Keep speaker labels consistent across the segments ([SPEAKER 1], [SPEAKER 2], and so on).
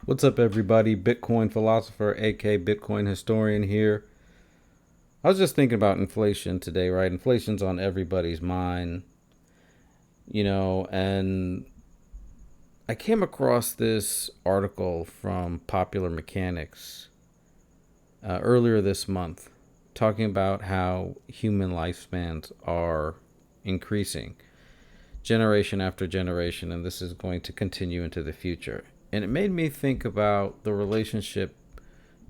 [SPEAKER 1] What's up, everybody? Bitcoin philosopher, aka Bitcoin historian here. I was just thinking about inflation today, right? Inflation's on everybody's mind, and I came across this article from Popular Mechanics earlier this month talking about how human lifespans are increasing generation after generation, and this is going to continue into the future. And it made me think about the relationship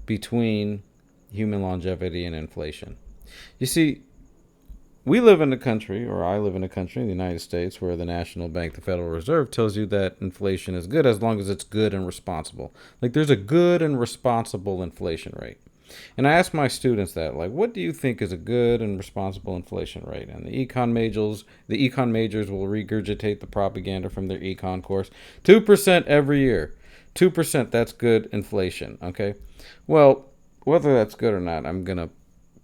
[SPEAKER 1] between human longevity and inflation. You see, we live in a country, or I live in a country in the United States, where the National Bank, the Federal Reserve, tells you that inflation is good as long as it's good and responsible. Like, there's a good and responsible inflation rate. And I ask my students that, like, what do you think is a good and responsible inflation rate? And the econ majors will regurgitate the propaganda from their econ course. 2% every year. 2%, that's good inflation, okay? Well, whether that's good or not, I'm going to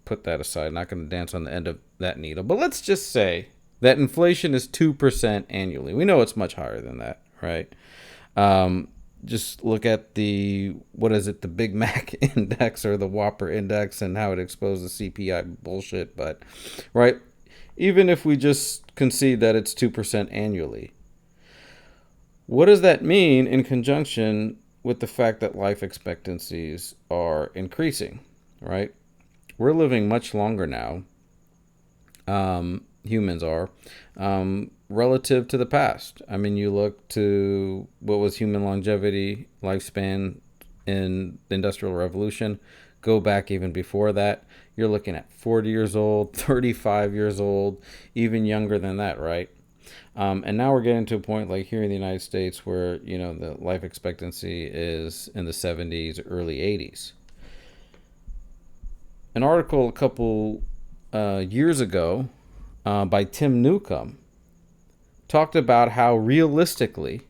[SPEAKER 1] put that aside. I'm not going to dance on the end of that needle. But let's just say that inflation is 2% annually. We know it's much higher than that, right? Um, just look at the Big Mac index or the Whopper index and how it exposes CPI bullshit. But, right, even if we just concede that it's 2% annually, what does that mean in conjunction with the fact that life expectancies are increasing, right? We're living much longer now. Humans are, relative to the past. I mean, you look to what was human longevity, lifespan in the Industrial Revolution, go back even before that. You're looking at 40 years old, 35 years old, even younger than that, right? And now we're getting to a point like here in the United States where, the life expectancy is in the 70s, early 80s. An article a couple years ago by Tim Newcomb talked about how realistically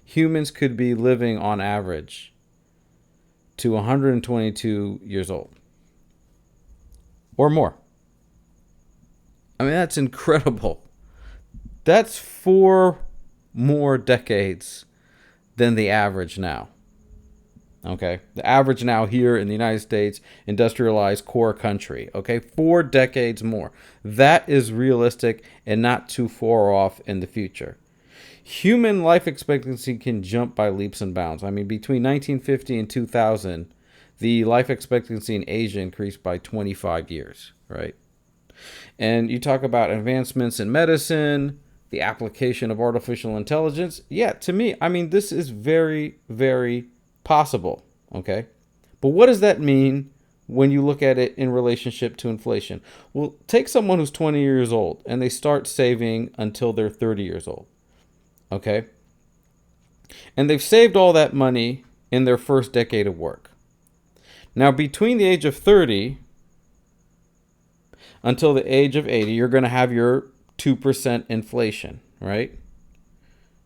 [SPEAKER 1] humans could be living on average to 122 years old or more. I mean, that's incredible. That's 4 more decades than the average now. Okay, the average now here in the United States, industrialized core country. Okay, 4 decades more. That is realistic and not too far off in the future. Human life expectancy can jump by leaps and bounds. I mean, between 1950 and 2000, the life expectancy in Asia increased by 25 years, right? And you talk about advancements in medicine, the application of artificial intelligence. Yeah, to me, I mean, this is very, very possible, okay? But what does that mean when you look at it in relationship to inflation? Well, take someone who's 20 years old and they start saving until they're 30 years old, okay? And they've saved all that money in their first decade of work. Now, between the age of 30 until the age of 80, you're going to have your 2% inflation, right?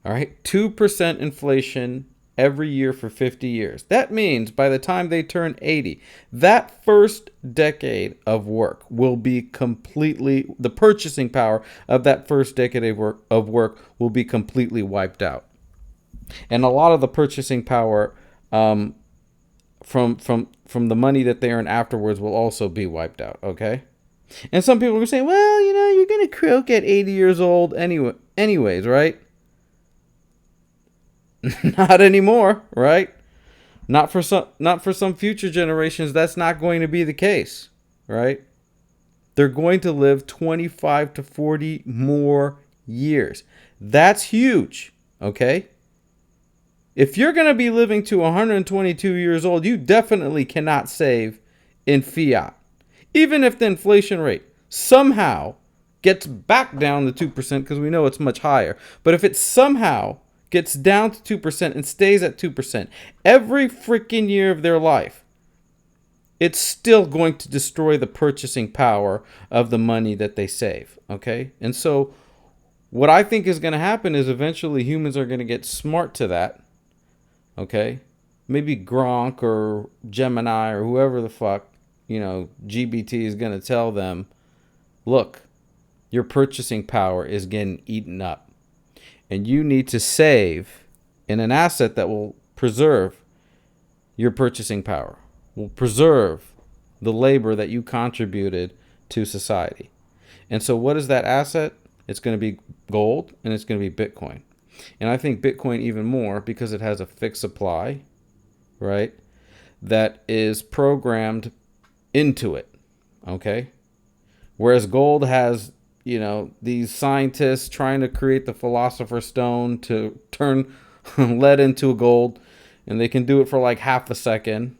[SPEAKER 1] All right, 2% inflation every year for 50 years. That means by the time they turn 80, that first decade of work will be the purchasing power of that first decade of work will be completely wiped out. And a lot of the purchasing power from the money that they earn afterwards will also be wiped out, okay? And some people are saying, well, you're going to croak at 80 years old anyways, right? Not anymore, right? Not for some future generations. That's not going to be the case, right? They're going to live 25 to 40 more years. That's huge, okay? If you're going to be living to 122 years old, you definitely cannot save in fiat. Even if the inflation rate somehow gets back down to 2%, because we know it's much higher. But if it somehow gets down to 2% and stays at 2% every freaking year of their life, it's still going to destroy the purchasing power of the money that they save. Okay? And so what I think is going to happen is eventually humans are going to get smart to that. Okay? Maybe Gronk or Gemini or whoever the fuck, GBT is going to tell them, look, your purchasing power is getting eaten up. And you need to save in an asset that will preserve your purchasing power, will preserve the labor that you contributed to society. And so, what is that asset? It's going to be gold and it's going to be Bitcoin. And I think Bitcoin even more because it has a fixed supply, right? That is programmed into it. Okay. Whereas gold has, these scientists trying to create the philosopher's stone to turn lead into gold, and they can do it for like half a second.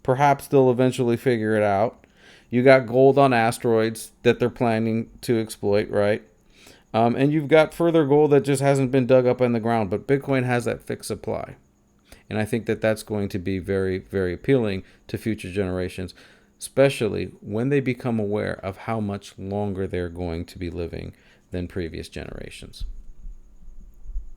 [SPEAKER 1] Perhaps they'll eventually figure it out. You got gold on asteroids that they're planning to exploit, right? And you've got further gold that just hasn't been dug up in the ground, but Bitcoin has that fixed supply. And I think that that's going to be very, very appealing to future generations, especially when they become aware of how much longer they're going to be living than previous generations.